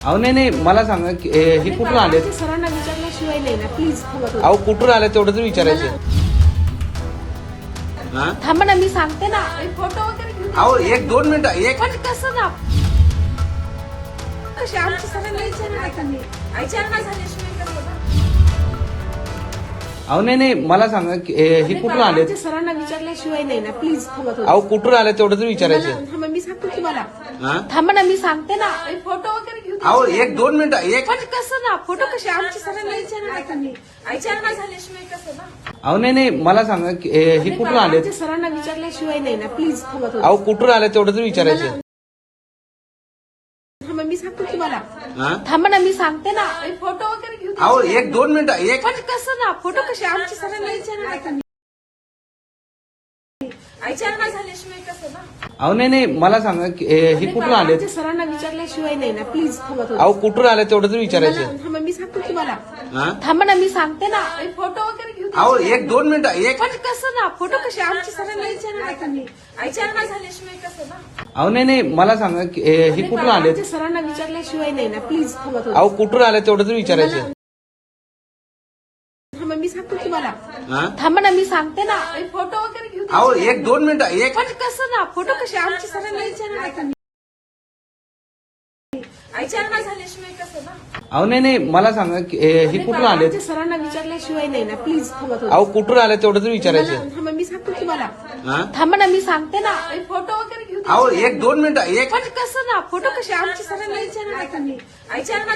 अहो नाही मला सांगा हे कुठून आले? सरांना विचारल्याशिवाय नाही ना, प्लीज थांबा. अहो कुठून आले तेवढं तर विचारायचं. थांबा ना, मी सांगते ना. फोटो वगैरे घेऊन अहो 1-2 मिनिटं एक पण कसं ना, कसे आमच्या सरांना विचारणा झाल्याशिवाय कसं ना? अहो नाही मला सांगा हे कुठून आले? सरांना विचारल्याशिवाय नाही ना, प्लीज थांबा. अहो कुठून आले तेवढं तर विचारायचं. थांबा, मी सांगते तुम्हाला. थांबा ना, मी सांगते ना. फोटो वगैरे घेऊन अहो 1-2 मिनिटं एक पण कसं ना, फोटो कसे आमच्या सरांना विचारणा झाल्याशिवाय कसं ना? अहो नाही मला सांगा हे कुठून आले? सरांना विचारल्याशिवाय नाही ना, प्लीज थांबा. अहो कुठून आले तेवढं तर विचारायचं. थांबा, मी सांगते तुम्हाला. थांबा ना, मी सांगते ना. फोटो वगैरे घेऊन अहो 1-2 मिनिटं एक पण कसं ना, फोटो कसे आमच्या सरांना विचारणा झाल्याशिवाय कसं ना? अहो नाही मला सांगा हे कुठून आले? सरांना विचारल्याशिवाय नाही ना, प्लीज थांबा. अहो कुठून आले तेवढं तर विचारायचं. थांबा, मी सांगते तुम्हाला. थांबा ना, मी सांगते ना. फोटो वगैरे घेऊन अहो 1-2 मिनिटं एक पण कसं ना, फोटो कसे आमच्या सरांना विचारणा झाल्याशिवाय कसं ना? अहो नाही मला सांगा हे कुठून आले? सरांना विचारल्याशिवाय नाही ना, प्लीज थांबा. अहो कुठून आले तेवढं तर विचारायचं. थांबा, मी सांगते तुम्हाला. थांबा ना, मी सांगते ना. फोटो वगैरे घेऊन अहो 1-2 मिनिटं एक पण कसं ना, फोटो कसे आमच्या सरांना विचारणा झाल्याशिवाय कसं ना? अहो नाही मला सांगा हे कुठून आले? सरांना विचारल्याशिवाय नाही ना, प्लीज थांबा. अहो कुठून आले तेवढं तर विचारायचं. थांबा, मी सांगते तुम्हाला. थांबा ना, मी सांगते ना. फोटो वगैरे घेऊन अहो 1-2 मिनिटं एक पण कसं ना, फोटो कसे आमच्या सरांना विचारणा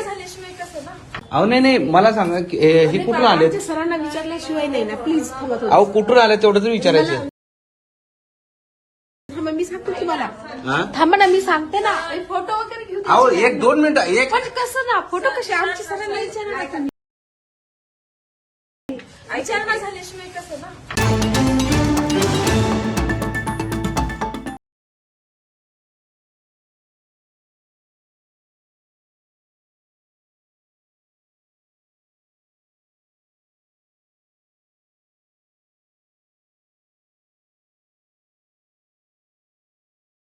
झाल्याशिवाय कसं ना? अहो नाही मला सांगा हे कुठून आले? सरांना विचारल्याशिवाय नाही ना, प्लीज थांबा. अहो कुठून आले तेवढं तर विचारायचं. थांबा, मी सांगते तुम्हाला. थांबा ना, मी सांगते ना. फोटो वगैरे घेऊन अहो 1-2 मिनिटं एक पण कसं ना, फोटो कसे आमच्या सरांना विचारणा झाल्याशिवाय कसं ना?